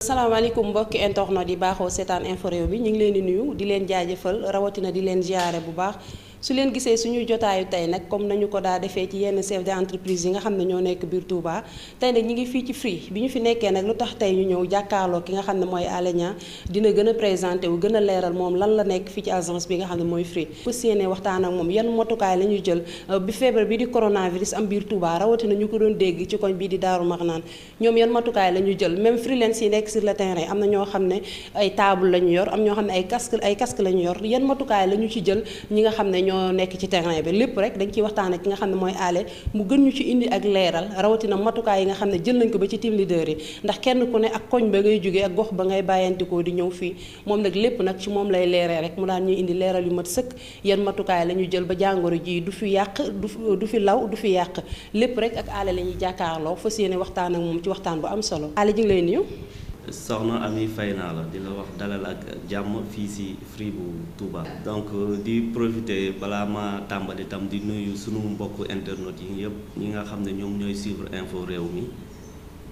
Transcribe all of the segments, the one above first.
salaamaaleykum mbokki internet yi baaxoo seetaan info réew bi ñu ngi leen di nuyu di leen jaajëfal rawatina di leen ziare bu baax su leen gisee suñu jotaayu tey nag comme nañu ko daa defee ci yenn chef d'entreprise yi nga xam ne ñoo nekk biir Touba tey nag ñi ngi fii ci Free bi ñu fi nekkee nag lu tax tey ñu ñëw jàkkaarloo ki nga xam ne mooy Alé Niang dina gën a présenté wu gën a leeral moom lan la nekk fii ci agence bi nga xam ne mooy Free fas yéene waxtaan ak moom yan motukaay la ñu jël bi feebar bi di coronavirus am biir Touba rawatina ñu ko doon dégg ci koñ bii di Daaru Marnaan ñoom yan matukaay la ñu jël même freelance yi nekk sur le terrain am na ñoo xam ne ay table la ñu yor am ñoo xam ne ay casque la ñu yor yan matukaay la ñu ci jël ñi nga xam ne ñoo nekk ci terrain bi lépp rek dañ ciy waxtaan ak ki nga xam ne mooy Alé mu gën ñu ci indi ak leeral rawatina matukaay yi nga xam ne jël nañ ko ba ci team leader yi ndax kenn ku ne ak koñ ba ngay jógee ak gox ba ngay bàyyantikoo di ñëw fii moom nag lépp nag ci moom lay leeree rek mu daan ñuy indi leeral yu mat sëkk yan matukaay la ñu jël ba jàngoro ji du fi yàq du fi law du fi yàq lépp rek ak Alé la ñuy jàkkaarloo fas yéene waxtaan ak moom ci waxtaan bu am solo Alé ji ngi lay nuyu. soxna Ami fay naa la di la wax dalal ak jàmm fii ci Free bu Touba. donc di profiter balaa ma tàmbali tam di nuyu sunu mbokku internet yi yëpp ñi nga xam ne ñoom ñooy suivre info réew mi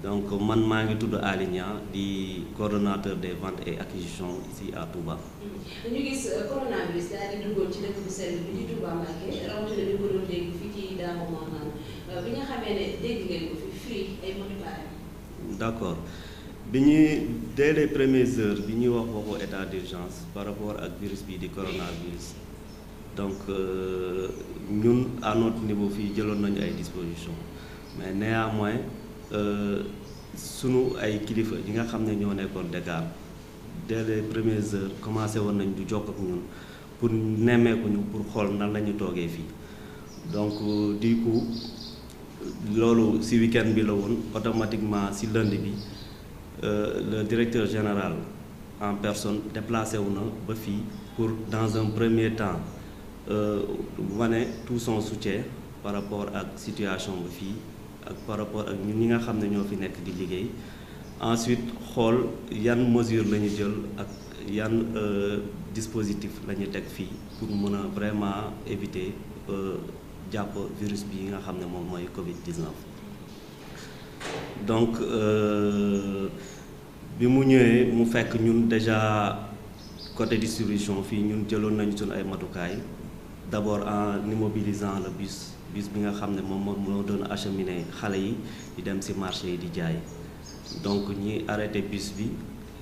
donc man maa ngi tudd Alé Niang di coordonnateur des ventes et acquisitions ici à Touba. dañu gis coronavirus daal di duggoon ci dëkk bu sell bi di Touba Mbacké rawatina ñu ko doon dégg fii ci Daaru Marnaan bi nga xamee ne dégg ngeen ko fi Free ay matukaayam. d'accord. bi ñuy dès les premières heures bi ñuy wax waxu état d'urgence par rapport ak virus bi di coronavirus donc ñun à notre niveau fii jëloon nañu ay dispositions mais néanmoins sunu ay kilifa yi nga xam ne ñoo nekkoon Dakar dès les premières heures commencé woon nañ du jokk ak ñun pour nemmeeku ñu pour xool nan la ñu toogee fii donc du coup loolu ci week-end bi la woon automatiquement ci lundi bi. Le directeur général en personne déplacé wu na ba fii pour dans un premier temps wane tout son soutien par rapport ak situation ba fii ak par rapport ak ñun ñi nga xam ne ñoo fi nekk di liggéey ensuite xool yan mesure la ñu jël ak yan dispositif la ñu teg fii pour mën a vraiment éviter jàpp virus bi nga xam ne moom mooy Covid-19 donc bi mu ñëwee mu fekk ñun déjà côté distribution fii ñun jëloon nañu suñu ay matukaay d'abord en immobilisant le bus bi nga xam ne moom moo doon acheminer xale yi di dem ci marché yi di jaay donc ñi arrêté bus bi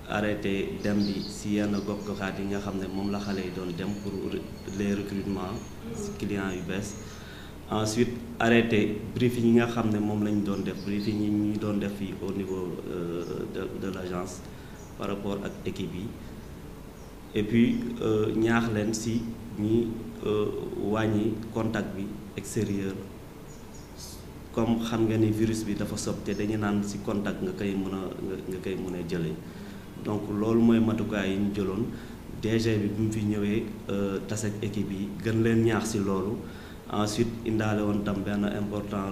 arrêté dem bi ci yenn gox-goxaat yi nga xam ne moom la xale yi doon dem pour les recrutements clients yu bees ensuite arrêté briefing yi nga xam ne moom lañu doon def briefing yi ñu doon def fii au niveau de l'agence par rapport ak équipe yi et puis ñaax leen ci ñi wàññi contact bi extérieur comme xam nga ni virus bi dafa sob te dañu naan ci contact nga koy mën a jëlee donc loolu mooy matukaay yi ñu jëloon DG bi mu fi ñëwee tas ak équipe yi gën leen ñaax ci loolu ensuite indaale woon tam benn important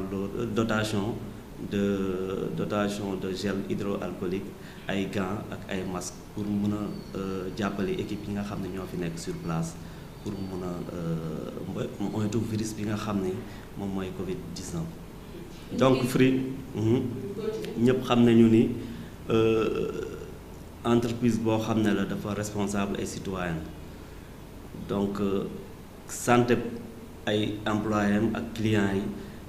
dotation de gel hydroalcoolique ay gants ak ay masques pour mun a jàppale équipe yi nga xam ne ñoo fi nekk sur place pour mun a moytu virus bi nga xam ne moom mooy Covid-19. donc Free ñëpp xam nañu ni entreprise boo xam ne la dafa responsable et citoyenne donc santé ay employés am ak clients yi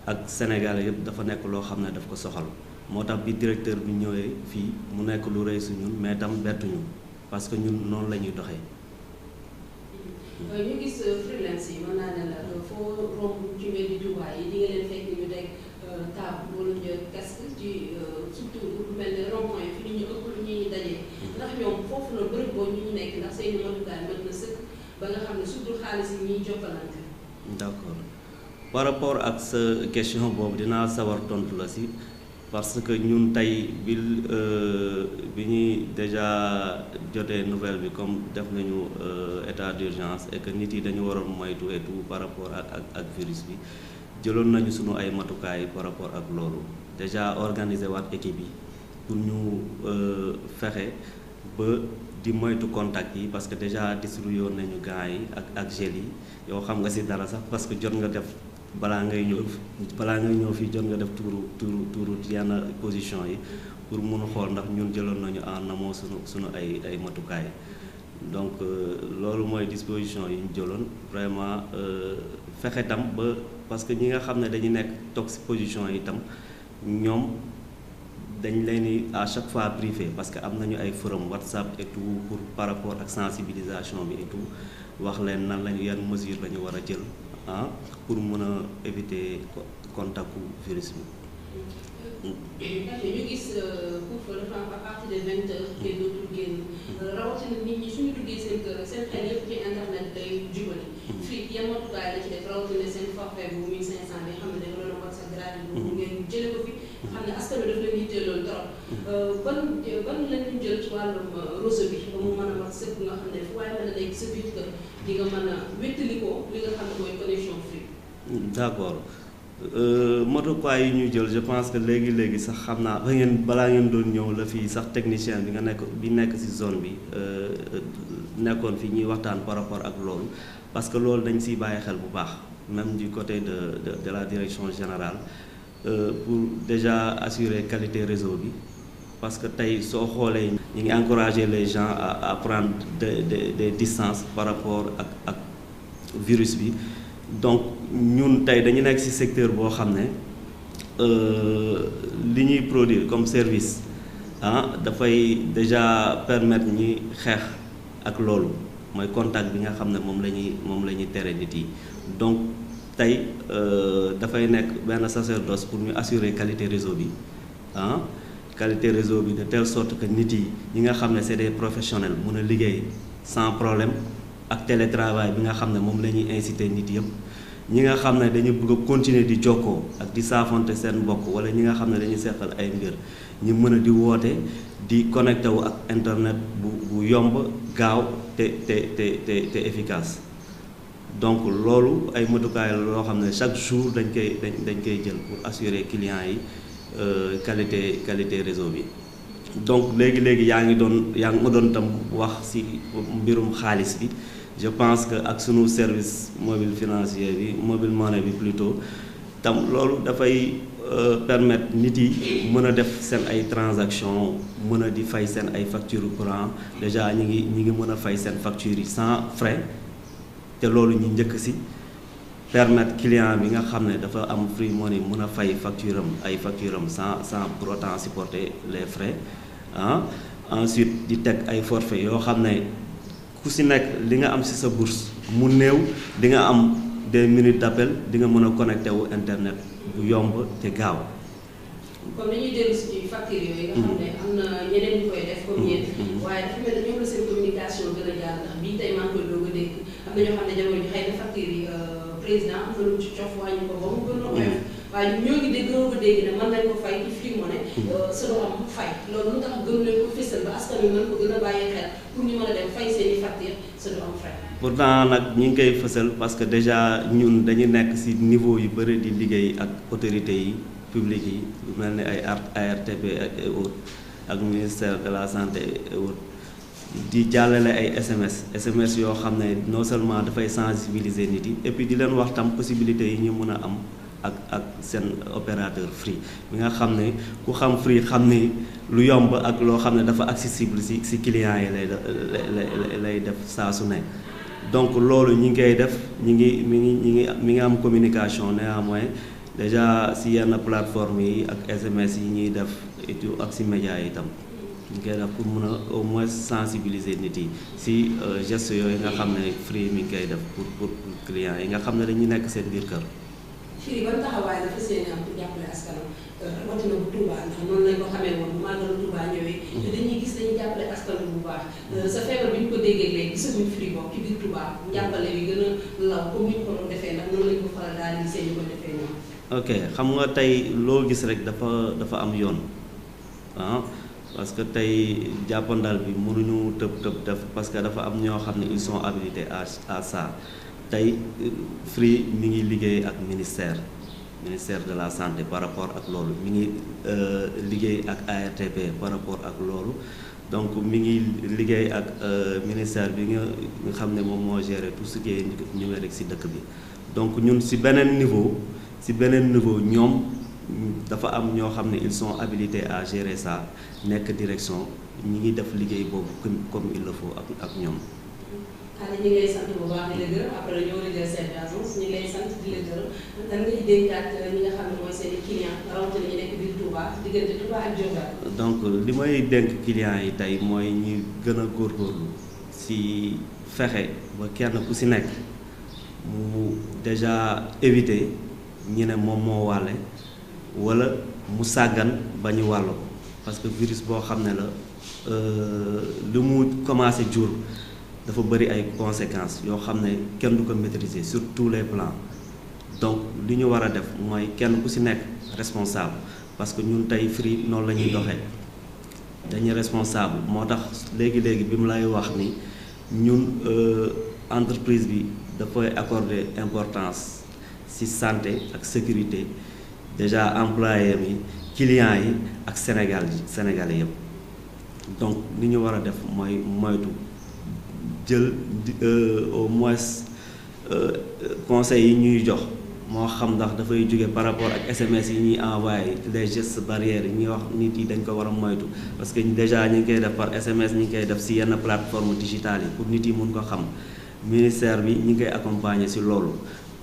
ak Sénégalais yëpp dafa nekk loo xam ne daf ko soxal moo tax bi directeur bi ñëwee fii mu nekk lu rëy su ñun mais tam bettuñu parce que ñun noonu la ñuy doxee. ñu gis freelance yi mën naa ne la foo romb ci mbedd Touba yi di nga leen fekk ñu teg table wala ñu casque ci surtout lu mel ne rond-point yi fi nit ñu ëpp lu ñuy dajee ndax ñoom foofu la bërëb boo ñu nekk ndax seen matukaay mën na sëkk ba nga xam ne surtout xaalis yi ñuy jokkalante. d'accord par rapport ak sa question boobu dinaa sawar tontu la ci parce que ñun tey bi ñuy déjà jotee nouvelle bi comme def nañu état d'urgence et que nit yi dañu waroon moytu et tout par rapport ak virus bi jëloon nañu sunu ay matukaay par rapport ak loolu déjà organiser waat équipe yi pour ñu fexe ba di moytu contact yi parce que déjà distribué woon nañu gants yi ak gel yi yow xam nga ci dara sax parce que jot nga def balaa ngay ñëw fii jot nga def tuuru yenn position yi pour mun a xool ndax ñun jëloon nañu en amont sunu ay matukaay. Donc loolu mooy disposition yi ñu jëloon vraiment fexe tam ba parce que ñi nga xam ne dañu nekk toog ci position yi tam ñoom dañ leen di à chaque fois briefé parce que am nañu ay forum WhatsApp et tout pour par rapport ak sensibilisation bi et tout wax leen nan lañu yan mesure la ñu war a jël pour mën a éviter contactu virus bi. ñu gis couvre-feu dafa am à partir de 20h te dootul génn rawatina nit ñi suñu duggee seen kër seen xel yëpp ci internet day jubali. fii yan matukaay la ci def rawatina seen forfait bu 1500 bi xam ne dañu doon WhatsApp gratuit bu ngeen jëlee ko fi xam ne askan wi daf leen yittee loolu trop ban lañu jël ci wàllum réseau bi ba mu mën a wax sëpp nga xam ne fu waaye mën a nekk sa biir kër di nga mën a wéttali ko li nga xam ne mooy connexion free. D'accord. Matukaay yi ñu jël je pense que léegi sax xam naa balaa ngeen doon ñëw la fii sax technicien bi nekk ci zone bi nekkoon fi ñuy waxtaan par rapport ak loolu parce que loolu dañ ciy bàyyi xel bu baax même du côté de la direction générale pour déjà assurer qualité réseau bi parce que tey soo xoolee ñu ngi encourager les gens à prendre des distances par rapport ak virus bi. Donc ñun tey dañu nekk ci secteur boo xam ne li ñuy produire comme service dafay déjà permettre ñi xeex ak loolu mooy contact bi nga xam ne moom la ñuy tere nit yi donc tey dafay nekk benn sacerdoce pour ñu assurer qualité réseau bi qualité réseau bi de telle sorte que nit yi ñi nga xam ne c'est des professionnels mun a liggéey sans problème ak télétravail bi nga xam ne moom la ñuy inciter nit yëpp ñi nga xam ne dañu bëgg a continuer di jokkoo ak di saafonte seen mbokk wala ñi nga xam ne dañuy seqal ay mbir ñu mën a di woote di connecté wu ak internet bu yomb gaaw te efficace donc loolu ay matukaay la loo xam ne chaque jour dañ koy jël pour assurer clients yi qualité réseau bi. Donc léegi yaa ngi ma doon tam wax ci mbirum xaalis bi je pense que ak sunu service mobile financier bi mobile money bi plutôt tam loolu dafay permettre nit yi mën a def seen ay transactions mën a di fay seen ay factures courant déjà ñi ngi mën a fay seen factures yi sans frais te loolu ñu njëkk ci permettre client bi nga xam ne dafa am free money mën a fay facture am sans pour autant supporter les frais ensuite di teg ay forfait yoo xam ne ku ci nekk li nga am ci sa bourse mu néew di nga am des minutes d'appel di nga mën a connecté wu internet bu yomb te gaaw. comme dañuy dellu ci facture yooyu nga xam ne am na ñeneen ñu koy def comme yéen waaye dafa mel ne ñoom la seen communication gën a jaar ndax bii tey maa ngi koy doog a dégg am na ñoo xam ne jamono ji xëy na facture yi président am na lu ci cof wàññi ko ba mu gën a oyof waaye ñoo ngi dégg gën a dégg ne mën nañ ko fay ci free money sa doo am fay loolu lu tax gën leen ko fësal ba askan wi mën ko gën a bàyyi xel pour ñu mën a dem fay seen i facture sa doo am fay. Pourtant nag ñi ngi koy fësal parce que déjà ñun dañu nekk ci niveau yu bëri di liggéey ak autorités yi publiques yi lu mel ni ay ARTP et autres ak ministère de la santé et autres di jàllale ay SMS yoo xam ne non seulement dafay sensibiliser nit yi et puis di leen wax tam possibilités yi ñu mën a am ak seen opérateur free bi nga xam ne ku xam free xam ni lu yomb ak loo xam ne dafa accessible ci clients yi lay def saa su ne donc loolu ñi ngi koy def mi ngi am communication néanmoins déjà ci yenn plateforme yi ak SMS yi ñuy def et tout ak ci médias yi itam ñu koy def pour mën a au moins sensibiliser nit yi ci gestes yooyu nga xam ne free mi ngi koy def pour clients yi nga xam ne dañuy nekk seen biir kër. Free ban taxawaay la fas yéene am pour jàppale askanam rawatina bu Touba ndax noonu lañ ko xamee woon bu màggalu Touba ñëwee te dañuy gis dañuy jàppale askan bu baax sa feebar bi ñu ko déggee léegi gisaguñ Free bokk ci biir Touba njàppale bi gën a law comme ni ñu ko doon defee ndax noonu lañ ko faral daal di gisee ñu ko defee ñoom. Ok xam nga tey loo gis rek dafa am yoon parce que tey jàppandal bi mënuñu tëb def parce que dafa am ñoo xam ne ils sont habilités à ça. tey Free mi ngi liggéey ak ministère de la santé par rapport ak loolu mi ngi liggéey ak ARTP par rapport ak loolu donc mi ngi liggéey ak ministère bi nga xam ne moom moo gérer tout ce qui est numérique ci dëkk bi donc ñun ci beneen niveau ñoom dafa am ñoo xam ne ils sont habilités à gérer ça nekk direction ñi ngi def liggéey boobu comme il le faut ak ñoom. xale ñi ngi lay sant bu baax di la gërëm après ñoo jël seen agence ñi ngi lay sant di la gërëm lan nga ci dénkaat ñi nga xam ne mooy seen i clients rawatina ñu nekk biir Touba diggante Touba ak Diourbel. donc li may dénk clients yi tey mooy ñi gën a góorgóorlu ci fexe ba kenn ku ci nekk mu déjà éviter ñi ne moom moo wàlle wala mu sàggan ba ñu wàll ko parce que virus boo xam ne la lu mu commencé jur dafa bëri ay conséquences yoo xam ne kenn du ko maîtriser sur tous les plans donc li ñu war a def mooy kenn ku ci nekk responsable parce que ñun tey Free noonu la ñuy doxee dañuy responsable moo tax léegi-léegi bi mu lay wax ni ñun entreprise bi dafay accorder importance ci santé ak sécurité déjà employés yi clients yi ak Sénégalais yëpp donc li ñu war a def mooy moytu jël au moins conseils yi ñuy jox moo xam ndax dafay jóge par rapport ak SMS yi ñuy envoyé les gestes barrières yi ñuy wax nit yi dañ ko war a moytu parce que déjà ñu ngi koy def par SMS ñu ngi koy def ci yenn plateforme digitale yi pour nit yi mun ko xam ministère bi ñu ngi koy accompagner ci loolu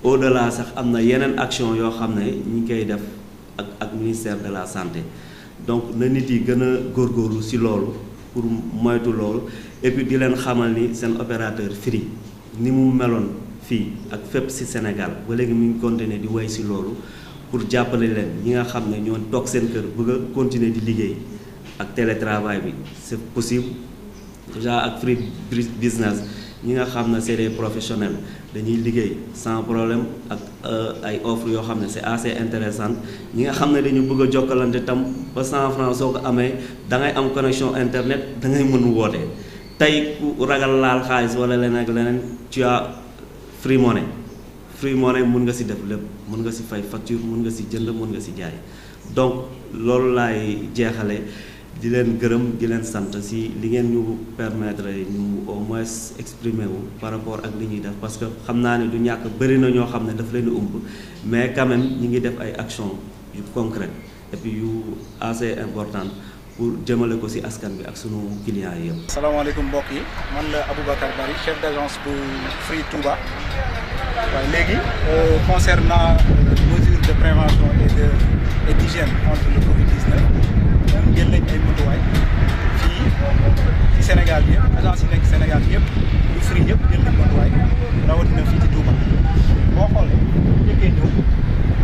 au-delà sax am na yeneen action yoo xam ne ñu ngi koy def ak ministère de la santé donc na nit yi gën a góorgóorlu ci loolu pour moytu loolu et puis di leen xamal ni seen opérateur Free ni mu meloon fii ak fépp ci Sénégal ba léegi mu ngi continuer di way ci loolu pour jàppale leen ñi nga xam ne ñoo toog seen kër bëgg a continuer di liggéey ak télétravail bi c'est possible déjà ak Free Business ñi nga xam ne c'est des professionnels dañuy liggéey sans problème ak ay offres yoo xam ne c'est assez intéressant ñi nga xam ne dañu bëgg a jokkalante tam ba 100 francs soo ko amee da ngay am connexion internet da ngay mën woote tey ku ragal laal xaalis wala leneen ak leneen tu as Free Money mun nga ci def lépp mun nga ci fay facture mun nga ci jënd mun nga ci jaay donc loolu laay jeexale di leen gërëm di leen sant ci li ngeen ñu permettre ñu au moins exprimer wu par rapport ak li ñuy def parce que xam naa ne du ñàkk bëri na ñoo xam ne daf leen umb mais quand même ñi ngi def ay actions yu concrètes et puis yu assez importantes pour jëmale ko ci askan bi ak sunu clients yi yëpp. salaamaaleykum mbokk yi man la Aboubacar Bari chef d'agence bu Free Touba waaye léegi concernant mesures de prévention et d'hygiène contre le Covid-19 jël nañ ay motuwaay fii ci Sénégal bi yëpp agence yi nekk Sénégal bi yëpp yu Free yëpp jël nañ motuwaay rawatina fii ci Touba boo xoolee njëkkee ñëw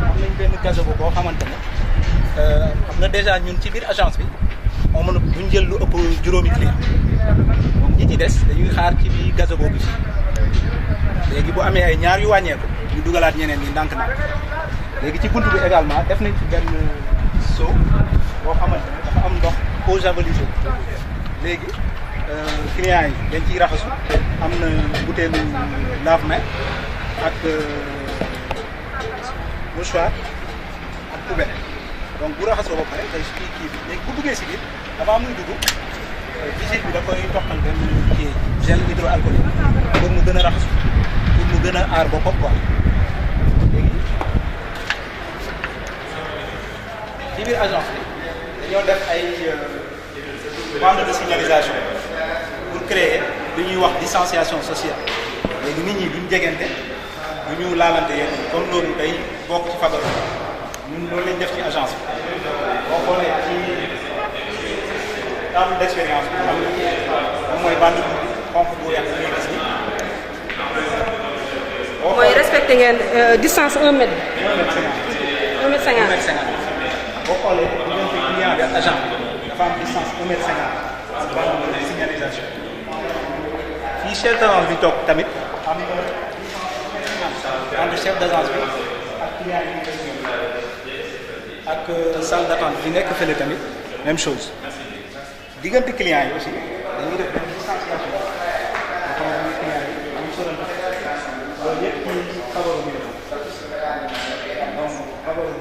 am nañ benn gazebo boo xamante ne xam nga déjà ñun ci biir agence bi moo mën a duñ jël lu ëpp juróomi client donc ñi ci des dañuy xaar ci biir gazebo bi fii léegi bu amee ay ñaar yu wàññeeku ñu dugalaat ñeneen ñi ndànk-ndànk léegi ci buntu bi également def nañ ci benn seau boo xamante ne dafa am ndox eau javelisé léegi clients yi dañ ciy raxasu am na butéelu lave-mains ak mouchoir ak poubelle donc bu raxasoo ba pare day suñuy kii bi léegi bu duggee si biir avant muy dugg visite bi da koy toqal benn kii gel hydroalcoolique pour mu gën a raxasu pour mu gën a aar boppam quoi léegi ci biir agence bi dañoo def ay bande de signalisation pour créer lu ñuy wax distanciation sociale léegi nit ñi duñ jegante du ñu laalante yéen comme loolu day bokk ci fagaru ñun loolu lañ def ci agence bi boo xoolee ci table d'expérience bi moom mooy bande bu xonq bu weex bi ngay gis ni mooy respecté ngeen distance 1 mètre. 1 mètre 50 1 mètre 50 boo xoolee diggante client bi ak agent bi dafa am distance 1 mètre 50 ak bande de signalisation fii chef d'agence bi toog tamit am entre chef d'agence bi ak client yi ak salle d'attente bi nekk fële tamit même chose diggante client yi aussi dañuy def benn distanciation dañuy client yi dañuy sorante loolu yëpp ci fagaru bi donc fagaru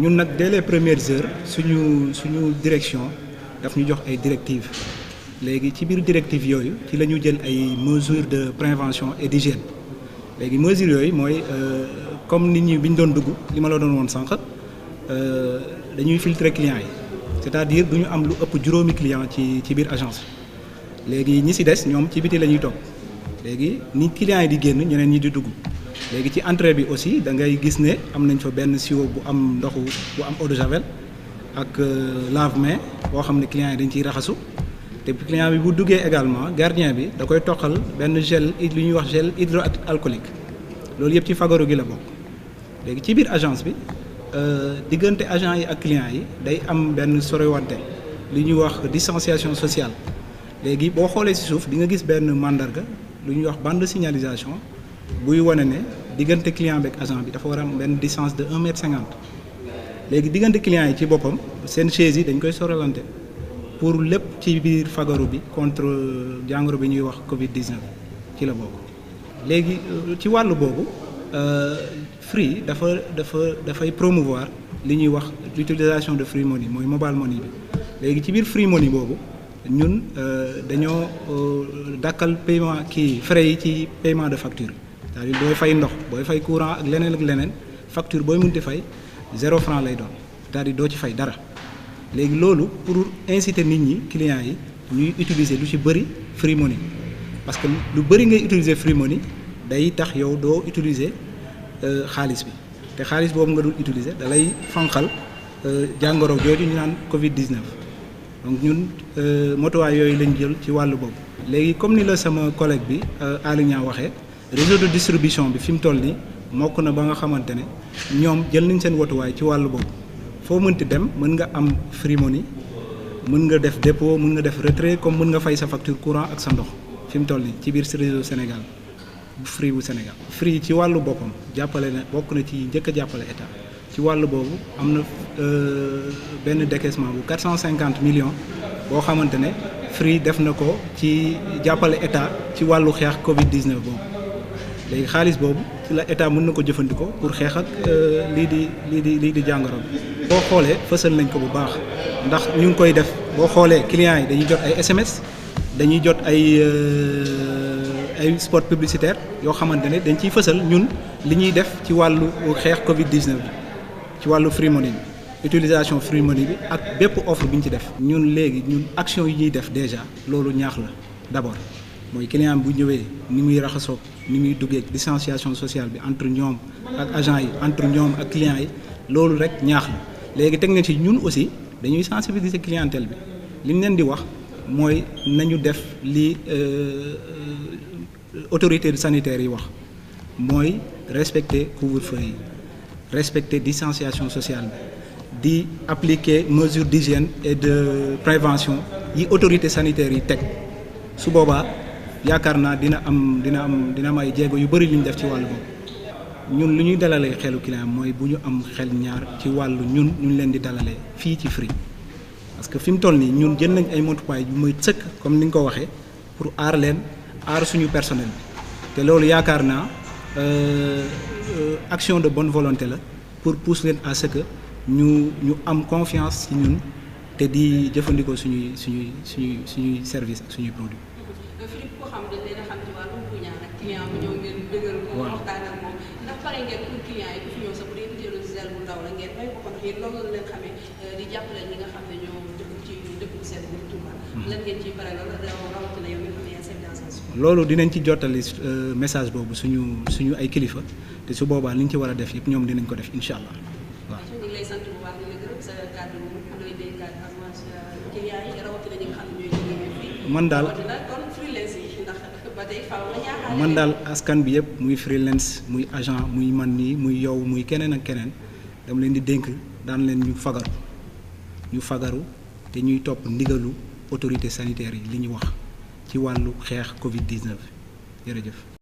ñun nag dès les premières heures suñu direction daf ñu jox ay directives léegi ci biir directive yooyu ci la ñu jël ay mesures de prévention et d'hygiène léegi mesures yooyu mooy comme nit ñi bi ñu doon dugg li ma la doon woon sànq dañuy filtrer clients yi c'est-à-dire du ñu am lu ëpp juróomi client ci biir agence léegi ñi ci des ñoom ci biti la ñuy toog léegi ni clients yi di génn ñeneen ñi di dugg léegi ci entrée bi aussi da ngay gis ne am nañ fa benn siwo bu am ndoxu bu am eau de javel ak lave-mains boo xam ne clients yi dañ ciy raxasu te client bi bu duggee également gardien bi da koy toqal benn gel lu ñuy wax gel hydroalcoolique loolu yëpp ci fagaru gi la bokk léegi ci biir agence bi diggante agent yi ak clients yi day am benn sorewante li ñuy wax distanciation sociale léegi boo xoolee ci suuf di nga gis benn mandarga lu ñuy wax bande de signalisation buy wane ne diggante client bi ak agent bi dafa war a am benn distance de 1,50 m léegi diggante clients yi ci boppam seen chaise yi dañ koy sorelante pour lépp ci biir fagaru bi contre jàngoro bi ñuy wax Covid-19 ci la bokk. léegi ci wàllu boobu Free dafay promouvoir li ñuy wax l'utilisation de free money mooy mobile money bi léegi ci biir free money boobu ñun dañoo dàkkal paiement frais yi ci paiement de facture c'est-à-dire booy fay ndox booy fay courant ak leneen facture booy mënti fay 0 franc lay doon c'est-à-dire doo ci fay dara. léegi loolu pour inciter nit ñi clients yi ñuy utiliser lu ci bëri free money parce que lu bëri ngay utiliser free money day tax yow doo utiliser xaalis bi te xaalis boobu nga dul utiliser da lay fanqal jàngoro jooju ñu naan Covid-19 donc ñun motuwaay yooyu lañ jël ci wàllu boobu. léegi comme ni la sama collègue bi Aly Niang waxee réseau de distribution bi fi mu toll nii mokk na ba nga xamante ne ñoom jël nañ seen wotuwaay ci wàllu boobu. foo mënti dem mën nga am free money mën nga def dépôt mën nga def retrait comme mën nga fay sa facture courant ak sa ndox fi mu toll nii ci biir réseau Sénégal bu Free bu Sénégal. Free ci wàllu boppam jàppale na bokk na ci njëkk a jàppale état ci wàllu boobu am na benn décaissement bu 450 millions boo xamante ne Free def na ko ci jàppale état ci wàllu xeex Covid-19 boobu léegi xaalis boobu ci la état mën na ko jëfandikoo pour xeex ak lii di jàngoro bi. boo xoolee fësal nañ ko bu baax ndax ñu ngi koy def boo xoolee clients yi dañuy jot ay SMS dañuy jot ay spot publicitaire yoo xamante ne dañ ciy fësal ñun li ñuy def ci wàllu xeex Covid-19 bi ci wàllu free money bi utilisation free money bi ak bépp offre bi ñu ci def. ñun léegi ñun action yi ñuy def déjà loolu ñaax la d'abord mooy client bu ñëwee ni muy raxasoo ni muy duggee distanciation sociale bi entre ñoom ak agent yi entre ñoom ak clients yi loolu rek ñaax la. léegi teg na ci ñun aussi dañuy sensibiliser clientèle bi li ñu leen di wax mooy nañu def li autorités sanitaires yi wax mooy respecter couvre-feu yi respecter distanciation sociale bi di appliquer mesures d'hygiène et de prévention yi autorités sanitaires yi teg su boobaa yaakaar naa dina am ay jéego yu bari lu ñu def ci wàllu boobu. ñun lu ñuy dalalee xelu client mooy bu ñu am xel ñaar ci wàllu ñun ñu leen di dalalee fii ci Free parce que fi mu toll nii ñun jël nañ ay motuwaay yu muy sëkk comme ni nga ko waxee pour aar leen aar suñu personnel bi te loolu yaakaar naa action de bonne volonté la pour pousser leen à ce que ñu am confiance ci ñun te di jëfandikoo suñuy service ak suñuy produit. Free ko xam dañ leen a xam ci wàllum bu ñaan ak client bu ñëw ngeen dëgër ko waxtaan ak moom ndax pare ngeen pour client yi ku fi ñëw sax bu dee butéelu gel bu ndaw la ngeen may ko kon yéen loolu la leen xamee di jàppale ñi nga xam ne ñoo dëkk bu sedd bi Touba lan ngeen ciy pare loolu rawatina yow mi nga xam ne yaa chef d'agence. loolu dinañ ci jottali message boobu suñu ay kilifa te su boobaa li ñu ci war a def yëpp ñoom dinañ ko def incha allah waaw. ñu ngi lay sant bu baax di la gërëm sa kàddu looy dénkaat client yi rawatina ñi nga xam ne ñooy liggéey fii. man daal askan bi yëpp muy freelance muy agent muy man nii muy yow muy keneen ak keneen dama leen di dénk daan leen ñu fagaru te ñuy topp ndigalu autorité sanitaire yi li ñu wax ci wàllu xeex Covid-19 jërëjëf.